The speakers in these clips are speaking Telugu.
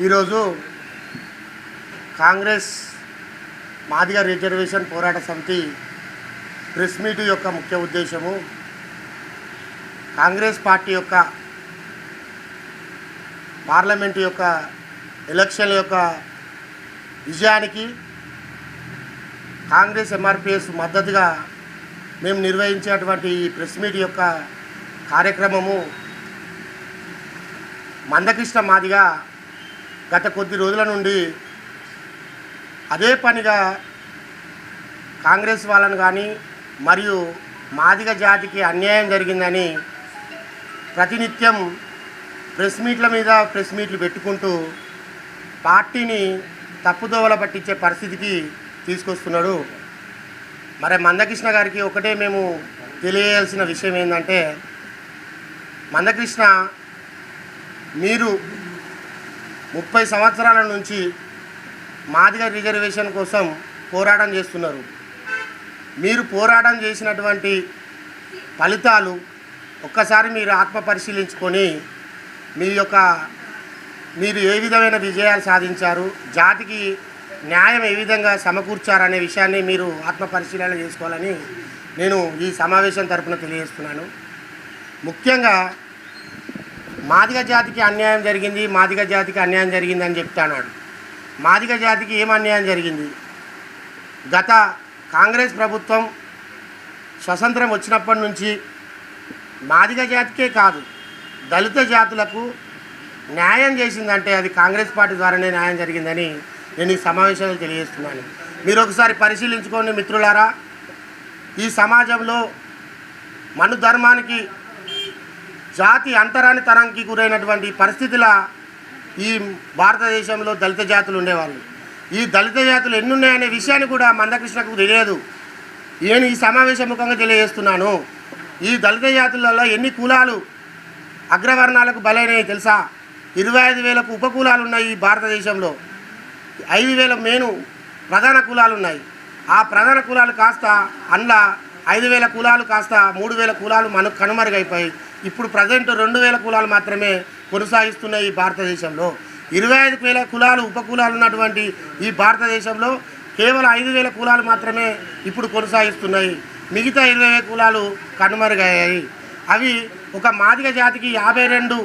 ఈరోజు కాంగ్రెస్ మాదిగ రిజర్వేషన్ పోరాట సమితి ప్రెస్ మీట్ యొక్క ముఖ్య ఉద్దేశము కాంగ్రెస్ పార్టీ యొక్క పార్లమెంటు యొక్క ఎలక్షన్ల యొక్క విజయానికి కాంగ్రెస్ ఎంఆర్పిఎస్ మద్దతుగా మేము నిర్వహించేటువంటి ఈ ప్రెస్ మీట్ యొక్క కార్యక్రమము మందకృష్ణ మాదిగ గత కొద్ది రోజుల నుండి అదే పనిగా కాంగ్రెస్ వాళ్ళను కానీ మరియు మాదిగ జాతికి అన్యాయం జరిగిందని ప్రతినిత్యం ప్రెస్ మీట్ల మీద ప్రెస్ మీట్లు పెట్టుకుంటూ పార్టీని తప్పుదోవల పట్టించే పరిస్థితికి తీసుకొస్తున్నాడు. మరి మందకృష్ణ గారికి ఒకటే మేము తెలియజేయాల్సిన విషయం ఏంటంటే, మందకృష్ణ మీరు 30 సంవత్సరాల నుంచి మాదిగ రిజర్వేషన్ కోసం పోరాటం చేస్తున్నారు. మీరు పోరాటం చేసినటువంటి ఫలితాలు ఒక్కసారి మీరు ఆత్మ పరిశీలించుకొని మీరు ఏ విధమైన విజయాలు సాధించారు, జాతికి న్యాయం ఏ విధంగా సమకూర్చారనే విషయాన్ని మీరు ఆత్మ పరిశీలన చేసుకోవాలని నేను ఈ సమావేశం తరపున తెలియజేస్తున్నాను. ముఖ్యంగా మాదిగ జాతికి అన్యాయం జరిగింది అని చెప్తాడు. మాదిగ జాతికి ఏం అన్యాయం జరిగింది? గత కాంగ్రెస్ ప్రభుత్వం స్వతంత్రం వచ్చినప్పటి నుంచి మాదిగ జాతికే కాదు దళిత జాతులకు న్యాయం చేసిందంటే అది కాంగ్రెస్ పార్టీ ద్వారానే న్యాయం జరిగిందని నేను ఈ సమావేశంలో తెలియజేస్తున్నాను. మీరు ఒకసారి పరిశీలించుకోండి మిత్రులారా. ఈ సమాజంలో మను ధర్మానికి జాతి అంతరాని తరానికి గురైనటువంటి పరిస్థితుల ఈ భారతదేశంలో దళిత జాతులు ఉండేవాళ్ళు. ఈ దళిత జాతులు ఎన్ని ఉన్నాయనే విషయాన్ని కూడా మందకృష్ణకు తెలియదు. నేను ఈ సమావేశ ముఖంగా తెలియజేస్తున్నాను. ఈ దళిత జాతులలో ఎన్ని కులాలు అగ్రవర్ణాలకు బలైనవి తెలుసా? 25,000 ఉపకులాలు ఉన్నాయి ఈ భారతదేశంలో. 5,000 మేను ప్రధాన కులాలు ఉన్నాయి. ఆ ప్రధాన కులాలు కాస్త అందులో 5,000 కులాలు కాస్త 3,000 కులాలు మనకు కనుమరుగైపోయి ఇప్పుడు ప్రజెంట్ 2,000 కులాలు మాత్రమే కొనసాగిస్తున్నాయి ఈ భారతదేశంలో. 25,000 కులాలు ఉపకులాలు ఉన్నటువంటి ఈ భారతదేశంలో కేవలం 5,000 కులాలు మాత్రమే ఇప్పుడు కొనసాగిస్తున్నాయి. మిగతా 20,000 కులాలు కనుమరుగయ్యాయి. అవి ఒక మాదిగ జాతికి 52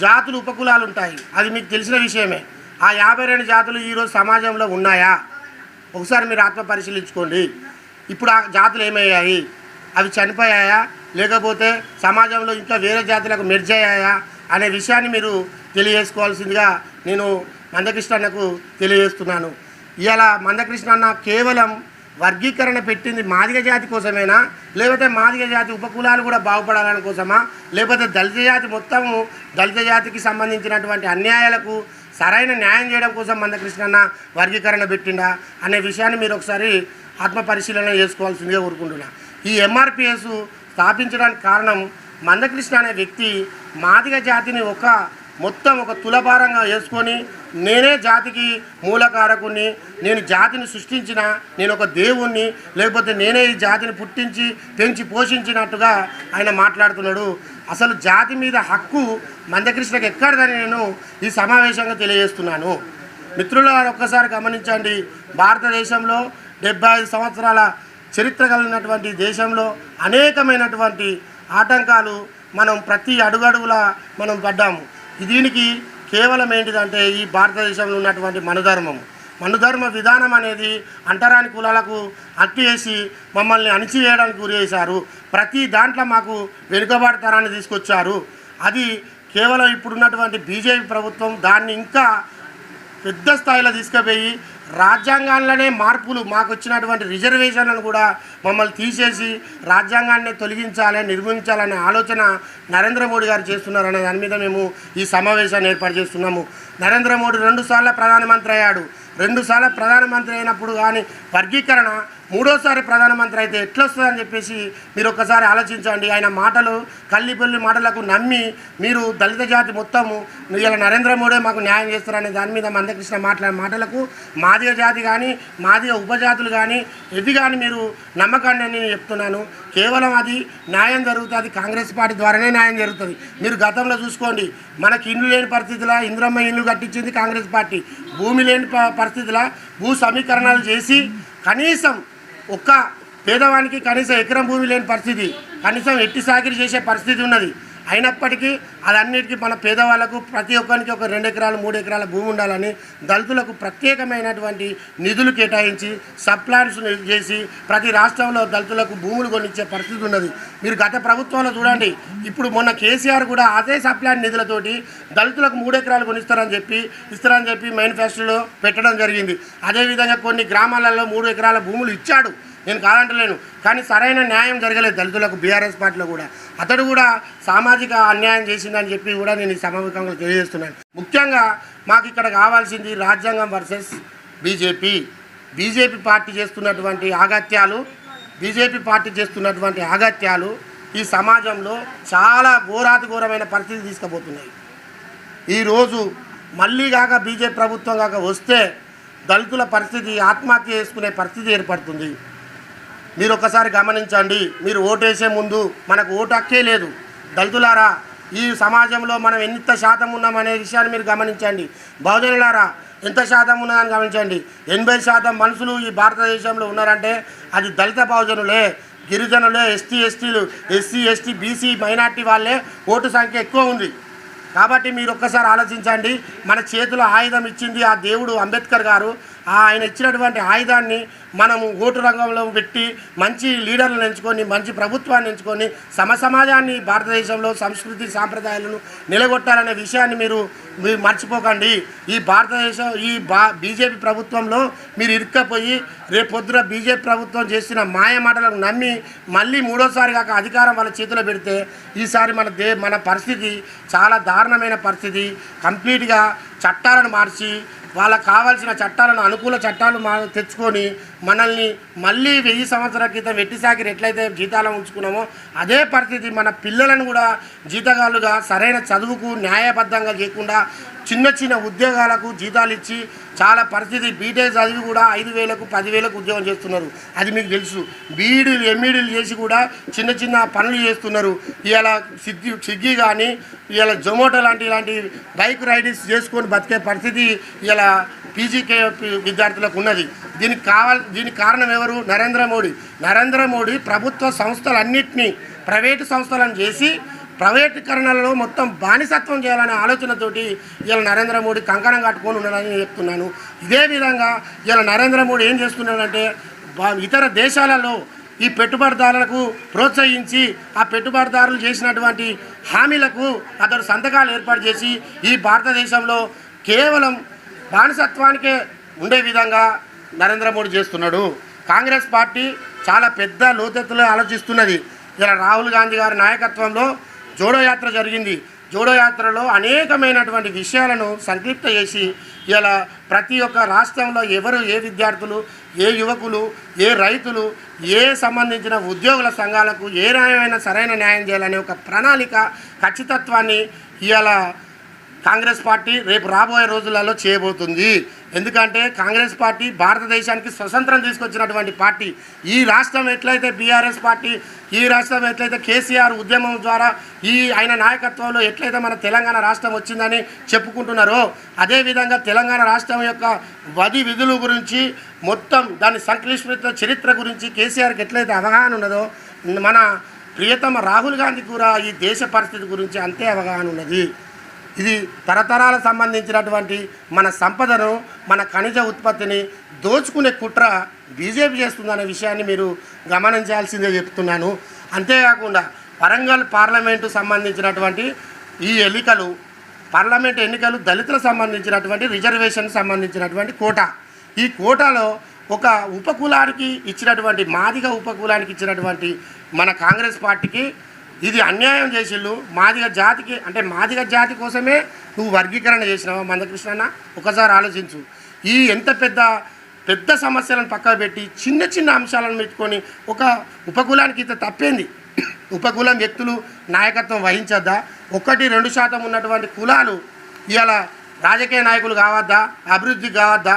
జాతులు ఉపకులాలు ఉంటాయి. అది మీకు తెలిసిన విషయమే. ఆ 52 జాతులు ఈరోజు సమాజంలో ఉన్నాయా? ఒకసారి మీరు ఆత్మ పరిశీలించుకోండి. ఇప్పుడు ఆ జాతులు ఏమయ్యాయి? అవి చనిపోయాయా, లేకపోతే సమాజంలో ఇంకా వేరే జాతులకు మెర్జ్ అయ్యాయా అనే విషయాన్ని మీరు తెలియజేసుకోవాల్సిందిగా నేను మందకృష్ణ అన్నకు తెలియజేస్తున్నాను. ఇవాళ మందకృష్ణ అన్న కేవలం వర్గీకరణ పెట్టింది మాదిగ జాతి కోసమేనా, లేకపోతే మాదిగ జాతి ఉపకులాలు కూడా బాగుపడాలని కోసమా, లేకపోతే దళిత జాతి మొత్తము దళిత జాతికి సంబంధించినటువంటి అన్యాయాలకు సరైన న్యాయం చేయడం కోసం మందకృష్ణ అన్న వర్గీకరణ పెట్టిండా అనే విషయాన్ని మీరు ఒకసారి ఆత్మ పరిశీలన చేసుకోవాల్సిందిగా కోరుకుంటున్నా. ఈ ఎంఆర్పిఎస్ స్థాపించడానికి కారణం మందకృష్ణ అనే వ్యక్తి మాదిగ జాతిని మొత్తం ఒక తులభారంగా వేసుకొని నేనే జాతికి మూలకారకుని, నేను జాతిని సృష్టించిన, నేను ఒక దేవుణ్ణి, లేకపోతే నేనే ఈ జాతిని పుట్టించి పెంచి పోషించినట్టుగా ఆయన మాట్లాడుతున్నాడు. అసలు జాతి మీద హక్కు మందకృష్ణకి ఎక్కడదని నేను ఈ సమావేశంగా తెలియజేస్తున్నాను. మిత్రులారా ఒక్కసారి గమనించండి. భారతదేశంలో 75 సంవత్సరాల చరిత్ర కలిగినటువంటి దేశంలో అనేకమైనటువంటి ఆటంకాలు మనం ప్రతి అడుగడుగులా మనం పడ్డాము. దీనికి కేవలం ఏంటిదంటే ఈ భారతదేశంలో ఉన్నటువంటి మనుధర్మ విధానం అనేది అంటరాని కులాలకు హత్య చేసి మమ్మల్ని అణిచివేయడానికి గురి చేశారు. ప్రతి దాంట్లో మాకు వెనుకబాటుతనాన్ని తీసుకొచ్చారు. అది కేవలం ఇప్పుడున్నటువంటి బీజేపీ ప్రభుత్వం దాన్ని ఇంకా పెద్ద స్థాయిలో తీసుకుపోయి రాజ్యాంగాల్లోనే మార్పులు మాకు వచ్చినటువంటి రిజర్వేషన్లను కూడా మమ్మల్ని తీసేసి రాజ్యాంగాన్ని తొలగించాలి, నిర్మించాలనే ఆలోచన నరేంద్ర మోడీ గారు చేస్తున్నారనే దాని మీద మేము ఈ సమావేశాన్ని ఏర్పాటు చేస్తున్నాము. నరేంద్ర మోడీ 2 సార్లు ప్రధానమంత్రి అయ్యాడు. 2 సార్లు ప్రధానమంత్రి అయినప్పుడు కానీ వర్గీకరణ మూడోసారి ప్రధానమంత్రి అయితే ఎట్లా వస్తుందని చెప్పేసి మీరు ఒక్కసారి ఆలోచించండి. ఆయన మాటలు కల్లిపల్లి మాటలకు నమ్మి మీరు దళిత జాతి మొత్తము ఇలా నరేంద్ర మోడీ మాకు న్యాయం చేస్తారనే దాని మీద మందకృష్ణ మాట్లాడే మాటలకు మాదిగ జాతి కానీ మాదిగ ఉపజాతులు కానీ ఎది కానీ మీరు నమ్మకాన్ని అని నేను చెప్తున్నాను. కేవలం అది న్యాయం జరుగుతుంది, కాంగ్రెస్ పార్టీ ద్వారానే న్యాయం జరుగుతుంది. మీరు గతంలో చూసుకోండి, మనకి ఇండ్లు లేని పరిస్థితుల ఇంద్రమ్మ ఇండ్లు కట్టించింది కాంగ్రెస్ పార్టీ. భూమి లేని పరిస్థితుల భూ సమీకరణాలు చేసి కనీసం ఒక్క పేదవానికి కనీసం ఎకరం భూమి లేని పరిస్థితి, కనీసం ఎట్టి సాకిరి చేసే పరిస్థితి ఉన్నది. అయినప్పటికీ అదన్నిటికీ మన పేదవాళ్ళకు ప్రతి ఒక్కరికి ఒక 2 ఎకరాలు 3 ఎకరాల భూమి ఉండాలని దళితులకు ప్రత్యేకమైనటువంటి నిధులు కేటాయించి సబ్ ప్లాన్స్ చేసి ప్రతి రాష్ట్రంలో దళితులకు భూములు కొనిచ్చే పరిస్థితి ఉన్నది. మీరు గత ప్రభుత్వంలో చూడండి, ఇప్పుడు మొన్న కేసీఆర్ కూడా అదే సబ్ ప్లాన్ నిధులతోటి దళితులకు 3 ఎకరాలు కొనిస్తారని చెప్పి మేనిఫెస్టోలో పెట్టడం జరిగింది. అదేవిధంగా కొన్ని గ్రామాలలో 3 ఎకరాల భూములు ఇచ్చాడు, నేను కాదంటలేను. కానీ సరైన న్యాయం జరగలేదు దళితులకు. బీఆర్ఎస్ పార్టీలో కూడా అతడు కూడా సామాజిక అన్యాయం చేసిందని చెప్పి కూడా నేను ఈ సమావేశంలో తెలియజేస్తున్నాను. ముఖ్యంగా మాకు ఇక్కడ కావాల్సింది రాజ్యాంగం వర్సెస్ బీజేపీ పార్టీ చేస్తున్నటువంటి ఆగత్యాలు ఈ సమాజంలో చాలా ఘోరాతిఘోరమైన పరిస్థితి తీసుకుపోతున్నాయి. ఈరోజు మళ్ళీ కాక బీజేపీ ప్రభుత్వం కాక వస్తే దళితుల పరిస్థితి ఆత్మహత్య చేసుకునే పరిస్థితి ఏర్పడుతుంది. మీరు ఒకసారి గమనించండి. మీరు ఓటేసే ముందు మనకు ఓటు హక్కే లేదు. దళితులారా, ఈ సమాజంలో మనం ఎంత శాతం ఉన్నామనే విషయాన్ని మీరు గమనించండి. బహుజనులారా, ఎంత శాతం ఉన్నదని గమనించండి. 80% మనుషులు ఈ భారతదేశంలో ఉన్నారంటే అది దళిత బహుజనులే, గిరిజనులే, ఎస్సీ ఎస్టీ బీసీ మైనార్టీ వాళ్ళే ఓటు సంఖ్య ఎక్కువ ఉంది. కాబట్టి మీరు ఒక్కసారి ఆలోచించండి. మన చేతిలో ఆయుధం ఇచ్చింది ఆ దేవుడు అంబేద్కర్ గారు. ఆయన ఇచ్చినటువంటి ఆయుధాన్ని మనము ఓటు రంగంలో పెట్టి మంచి లీడర్లను ఎంచుకొని మంచి ప్రభుత్వాన్ని ఎంచుకొని సమాజాన్ని భారతదేశంలో సంస్కృతి సాంప్రదాయాలను నిలగొట్టాలనే విషయాన్ని మీరు మర్చిపోకండి. బీజేపీ ప్రభుత్వంలో మీరు ఇరుక్కపోయి రేపొద్దున బీజేపీ ప్రభుత్వం చేసిన మాయ మాటలకు నమ్మి మళ్ళీ మూడోసారి కాక అధికారం వాళ్ళ చేతిలో పెడితే ఈసారి మన పరిస్థితి చాలా దారుణమైన పరిస్థితి. కంప్లీట్గా చట్టాలను మార్చి వాళ్ళకు కావాల్సిన చట్టాలను అనుకూల చట్టాలు తెచ్చుకొని మనల్ని మళ్ళీ 1000 సంవత్సరాల క్రితం వెట్టిసాకిరి ఎట్లయితే జీతాలను ఉంచుకున్నామో అదే పరిస్థితి మన పిల్లలను కూడా జీతగాళ్ళుగా సరైన చదువుకు న్యాయబద్ధంగా చేయకుండా చిన్న ఉద్యోగాలకు జీతాలు ఇచ్చి చాలా పరిస్థితి బీటెక్ చదివి కూడా 5,000కు 10,000కు ఉద్యోగం చేస్తున్నారు. అది మీకు తెలుసు. బీఈడీలు ఎంఈడీలు చేసి కూడా చిన్న పనులు చేస్తున్నారు. ఇవాళ స్విగ్గీ కానీ ఇవాళ జొమాటో ఇలాంటి బైక్ రైడింగ్స్ చేసుకొని బతికే పరిస్థితి ఇలా పీజీకే విద్యార్థులకు ఉన్నది. దీనికి కారణం ఎవరు? నరేంద్ర మోడీ ప్రభుత్వ సంస్థలన్నింటినీ ప్రైవేటు సంస్థలను చేసి ప్రైవేటీకరణలో మొత్తం బానిసత్వం చేయాలనే ఆలోచనతోటి ఇలా నరేంద్ర మోడీ కంకణం కట్టుకొని ఉన్నాడని నేను చెప్తున్నాను. ఇదే విధంగా ఇలా నరేంద్ర మోడీ ఏం చేస్తున్నాడంటే ఇతర దేశాలలో ఈ పెట్టుబడిదారులకు ప్రోత్సహించి ఆ పెట్టుబడిదారులు చేసినటువంటి హామీలకు అతడు సంతకాలు ఏర్పాటు చేసి ఈ భారతదేశంలో కేవలం బానిసత్వానికే ఉండే విధంగా నరేంద్ర మోడీ చేస్తున్నాడు. కాంగ్రెస్ పార్టీ చాలా పెద్ద లోతెత్తులో ఆలోచిస్తున్నది. ఇలా రాహుల్ గాంధీ గారి నాయకత్వంలో జోడో యాత్ర జరిగింది. జోడో యాత్రలో అనేకమైనటువంటి విషయాలను సంక్షిప్త చేసి ఇలా ప్రతి ఒక్క రాష్ట్రంలో ఎవరు ఏ విద్యార్థులు, ఏ యువకులు, ఏ రైతులు, ఏ సంబంధించిన ఉద్యోగుల సంఘాలకు ఏ న్యాయమైన సరైన న్యాయం చేయాలనే ఒక ప్రణాళిక ఖచ్చితత్వాన్ని ఇవాళ కాంగ్రెస్ పార్టీ రేపు రాబోయే రోజులలో చేయబోతుంది. ఎందుకంటే కాంగ్రెస్ పార్టీ భారతదేశానికి స్వతంత్రం తీసుకొచ్చినటువంటి పార్టీ. ఈ రాష్ట్రం ఎట్లయితే బీఆర్ఎస్ పార్టీ, ఈ రాష్ట్రం ఎట్లయితే కేసీఆర్ ఉద్యమం ద్వారా ఆయన నాయకత్వంలో ఎట్లయితే మన తెలంగాణ రాష్ట్రం వచ్చిందని చెప్పుకుంటున్నారో అదేవిధంగా తెలంగాణ రాష్ట్రం యొక్క విధుల గురించి మొత్తం దాని సంక్లిష్టత చరిత్ర గురించి కేసీఆర్కి ఎట్లయితే అవగాహన ఉన్నదో మన ప్రియతమ రాహుల్ గాంధీ కూడా ఈ దేశ పరిస్థితి గురించి అంతే అవగాహన ఉన్నది. ఇది తరతరాలకు సంబంధించినటువంటి మన సంపదను, మన ఖనిజ ఉత్పత్తిని దోచుకునే కుట్ర బీజేపీ చేస్తుందనే విషయాన్ని మీరు గమనించాల్సిందే చెప్తున్నాను. అంతేకాకుండా వరంగల్ పార్లమెంటు సంబంధించినటువంటి ఈ పార్లమెంటు ఎన్నికలు దళితులకు సంబంధించినటువంటి రిజర్వేషన్ సంబంధించినటువంటి కోటా. ఈ కోటాలో ఒక ఉపకులానికి ఇచ్చినటువంటి మాదిగ ఉపకులానికి ఇచ్చినటువంటి మన కాంగ్రెస్ పార్టీకి ఇది అన్యాయం చేసిళ్ళు. మాదిగ జాతికి అంటే మాదిగ జాతి కోసమే నువ్వు వర్గీకరణ చేసినావా మందకృష్ణ? ఒకసారి ఆలోచించు. ఈ ఎంత పెద్ద పెద్ద సమస్యలను పక్కకు పెట్టి చిన్న చిన్న అంశాలను పెట్టుకొని ఒక ఉపకులానికి ఇంత తప్పేంది, ఉపకులం వ్యక్తులు నాయకత్వం వహించద్దా? 1-2% ఉన్నటువంటి కులాలు ఇవాళ రాజకీయ నాయకులు కావద్దా? అభివృద్ధి కావద్దా?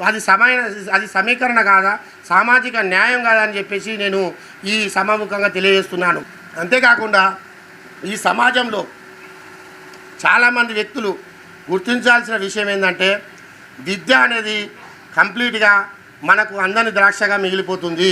అది సమీకరణ కాదా? సామాజిక న్యాయం కాదా అని చెప్పేసి నేను ఈ సమాముఖంగా తెలియజేస్తున్నాను. అంతేకాకుండా ఈ సమాజంలో చాలామంది వ్యక్తులు గుర్తించాల్సిన విషయం ఏంటంటే విద్య అనేది కంప్లీట్గా మనకు అందని ద్రాక్షగా మిగిలిపోతుంది.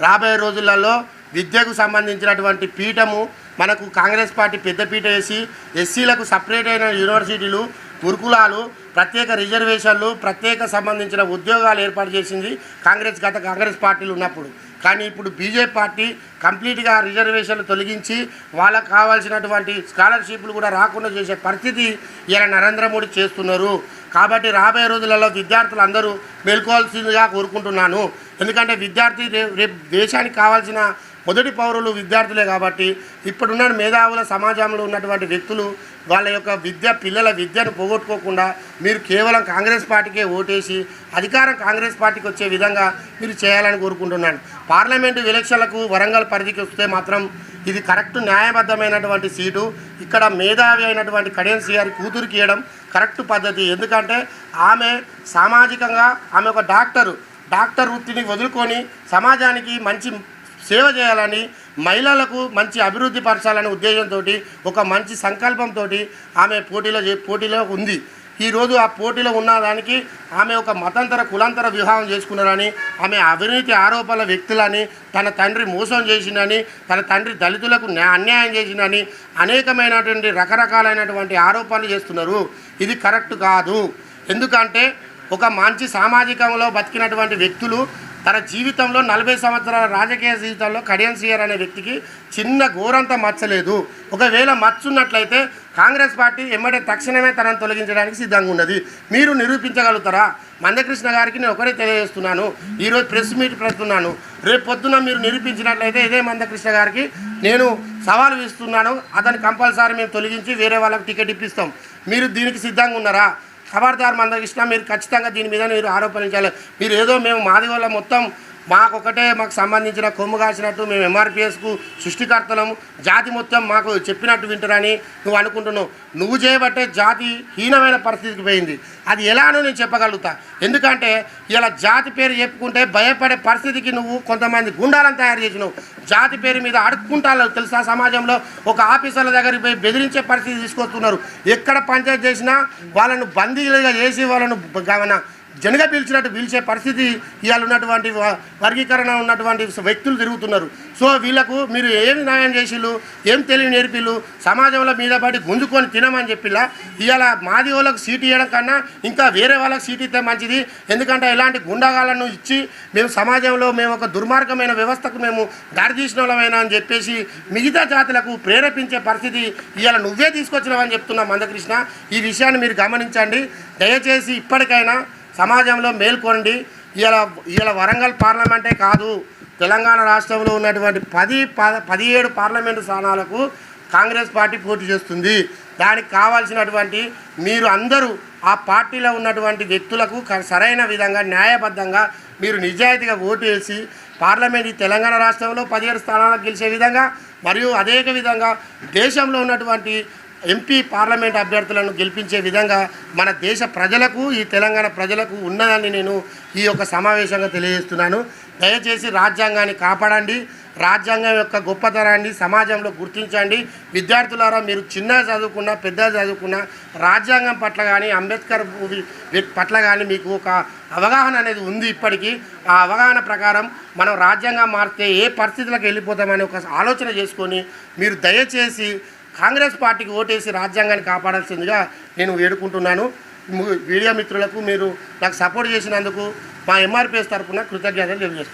రాబోయే రోజులలో విద్యకు సంబంధించినటువంటి పీఠము మనకు కాంగ్రెస్ పార్టీ పెద్దపీట వేసి ఎస్సీలకు సపరేట్ అయిన యూనివర్సిటీలు, గురుకులాలు, ప్రత్యేక రిజర్వేషన్లు, ప్రత్యేక సంబంధించిన ఉద్యోగాలు ఏర్పాటు చేసింది కాంగ్రెస్ పార్టీలు ఉన్నప్పుడు. కానీ ఇప్పుడు బీజేపీ పార్టీ కంప్లీట్గా రిజర్వేషన్లు తొలగించి వాళ్ళకు కావాల్సినటువంటి స్కాలర్షిప్లు కూడా రాకుండా చేసే పరిస్థితి ఇలా నరేంద్ర మోడీ చేస్తున్నారు. కాబట్టి రాబోయే రోజులలో విద్యార్థులు అందరూ మేల్కోవాల్సిందిగా కోరుకుంటున్నాను. ఎందుకంటే విద్యార్థి రేపు దేశానికి కావాల్సిన మొదటి పౌరులు విద్యార్థులే. కాబట్టి ఇప్పుడున్న మేధావుల సమాజంలో ఉన్నటువంటి వ్యక్తులు వాళ్ళ యొక్క పిల్లల విద్యను పోగొట్టుకోకుండా మీరు కేవలం కాంగ్రెస్ పార్టీకే ఓటేసి అధికారం కాంగ్రెస్ పార్టీకి వచ్చే విధంగా మీరు చేయాలని కోరుకుంటున్నాను. పార్లమెంటు ఎలక్షన్లకు వరంగల్ పరిధికి వస్తే మాత్రం ఇది కరెక్ట్ న్యాయబద్ధమైనటువంటి సీటు. ఇక్కడ మేధావి అయినటువంటి కడియం శ్రీ గారి కూతురికి ఇవ్వడం కరెక్ట్ పద్ధతి. ఎందుకంటే ఆమె సామాజికంగా ఆమె ఒక డాక్టర్ వృత్తిని వదులుకొని సమాజానికి మంచి సేవ చేయాలని, మహిళలకు మంచి అభివృద్ధి పరచాలనే ఉద్దేశంతో ఒక మంచి సంకల్పంతో ఆమె పోటీలో ఉంది. ఈరోజు ఆ పోటీలో ఉన్నదానికి ఆమె ఒక మతాంతర కులాంతర వివాహం చేసుకున్నారని, ఆమె అవినీతి ఆరోపణల వ్యక్తులని, తన తండ్రి మోసం చేసిందని, తన తండ్రి దళితులకు అన్యాయం చేసిందని అనేకమైనటువంటి రకరకాలైనటువంటి ఆరోపణలు చేస్తున్నారు. ఇది కరెక్ట్ కాదు. ఎందుకంటే ఒక మంచి సామాజికంలో బతికినటువంటి వ్యక్తులు తన జీవితంలో 40 సంవత్సరాల రాజకీయ జీవితంలో కడియం శ్రీ అనే వ్యక్తికి చిన్న ఘోరంతా మచ్చలేదు. ఒకవేళ మచ్చున్నట్లయితే కాంగ్రెస్ పార్టీ తక్షణమే తనను తొలగించడానికి సిద్ధంగా ఉన్నది. మీరు నిరూపించగలుగుతారా? మందకృష్ణ గారికి నేను ఒకరే తెలియజేస్తున్నాను, ఈరోజు ప్రెస్ మీట్ పెడుతున్నాను. రేపు పొద్దున మీరు నిరూపించినట్లయితే ఇదే మందకృష్ణ గారికి నేను సవాలు ఇస్తున్నాను. అతను కంపల్సరీ మేము తొలగించి వేరే వాళ్ళకి టికెట్ ఇప్పిస్తాం. మీరు దీనికి సిద్ధంగా ఉన్నారా? ఖబర్దార్ మందకృష్ణ, మీరు ఖచ్చితంగా దీని మీద మీరు ఆరోపణించాలి. మీరు ఏదో మేము మాది వల్ల మొత్తం మాకు సంబంధించిన కొమ్ము కాసినట్టు మేము ఎంఆర్పిఎస్కు సృష్టికర్తలము, జాతి మొత్తం మాకు చెప్పినట్టు వింటారని నువ్వు అనుకుంటున్నావు. నువ్వు చేయబట్టే జాతి హీనమైన పరిస్థితికి పోయింది. అది ఎలానో నేను చెప్పగలుగుతా. ఎందుకంటే ఇలా జాతి పేరు చెప్పుకుంటే భయపడే పరిస్థితికి నువ్వు కొంతమంది గుండాలను తయారు చేసినావు. జాతి పేరు మీద అడుక్కుంటారు తెలుసా? సమాజంలో ఒక ఆఫీసర్ల దగ్గరికి పోయి బెదిరించే పరిస్థితి తీసుకొస్తున్నారు. ఎక్కడ పంచాయతీ చేసినా వాళ్ళను బందీలుగా చేసి వాళ్ళను జనగా పిలిచే పరిస్థితి ఇవాళ ఉన్నటువంటి వర్గీకరణ ఉన్నటువంటి వ్యక్తులు తిరుగుతున్నారు. సో వీళ్ళకు మీరు ఏమి న్యాయం చేసిళ్ళు, ఏం తెలివి నేర్పిళ్ళు, సమాజంలో మీద పడి గుంజుకొని తినమని చెప్పిలా. ఇవాళ మాది వాళ్ళకు సీటు ఇవ్వడం కన్నా ఇంకా వేరే వాళ్ళకి సీటు ఇస్తే మంచిది. ఎందుకంటే ఇలాంటి గుండాగాలను ఇచ్చి మేము సమాజంలో మేము ఒక దుర్మార్గమైన వ్యవస్థకు మేము దారితీసిన వాళ్ళమైనా అని చెప్పేసి మిగతా జాతులకు ప్రేరేపించే పరిస్థితి ఇవాళ నువ్వే తీసుకొచ్చినావని చెప్తున్నా మందకృష్ణ. ఈ విషయాన్ని మీరు గమనించండి. దయచేసి ఇప్పటికైనా సమాజంలో మేల్కొండి. ఇలా వరంగల్ పార్లమెంటే కాదు, తెలంగాణ రాష్ట్రంలో ఉన్నటువంటి 17 పార్లమెంటు స్థానాలకు కాంగ్రెస్ పార్టీ పోటీ చేస్తుంది. దానికి కావాల్సినటువంటి మీరు అందరూ ఆ పార్టీలో ఉన్నటువంటి వ్యక్తులకు సరైన విధంగా న్యాయబద్ధంగా మీరు నిజాయితీగా ఓటు వేసి పార్లమెంట్ ఈ తెలంగాణ రాష్ట్రంలో 17 స్థానాలకు గెలిచే విధంగా, మరియు అదే విధంగా దేశంలో ఉన్నటువంటి ఎంపీ పార్లమెంట్ అభ్యర్థులను గెలిపించే విధంగా మన దేశ ప్రజలకు, ఈ తెలంగాణ ప్రజలకు ఉన్నదని నేను ఈ యొక్క సమావేశంగా తెలియజేస్తున్నాను. దయచేసి రాజ్యాంగాన్ని కాపాడండి. రాజ్యాంగం యొక్క గొప్పతనాన్ని సమాజంలో గుర్తించండి. విద్యార్థులారా, మీరు చిన్న చదువుకున్నా పెద్ద చదువుకున్నా రాజ్యాంగం పట్ల కానీ అంబేద్కర్ పట్ల కానీ మీకు ఒక అవగాహన అనేది ఉంది. ఇప్పటికీ ఆ అవగాహన ప్రకారం మనం రాజ్యాంగం మారితే ఏ పరిస్థితులకు వెళ్ళిపోతామని ఒక ఆలోచన చేసుకొని మీరు దయచేసి కాంగ్రెస్ పార్టీకి ఓటేసి రాజ్యాంగాన్ని కాపాడాల్సిందిగా నేను వేడుకుంటున్నాను. మీడియా మిత్రులకు మీరు నాకు సపోర్ట్ చేసినందుకు మా ఎంఆర్పిఎస్ తరఫున కృతజ్ఞతలు తెలియజేస్తున్నాను.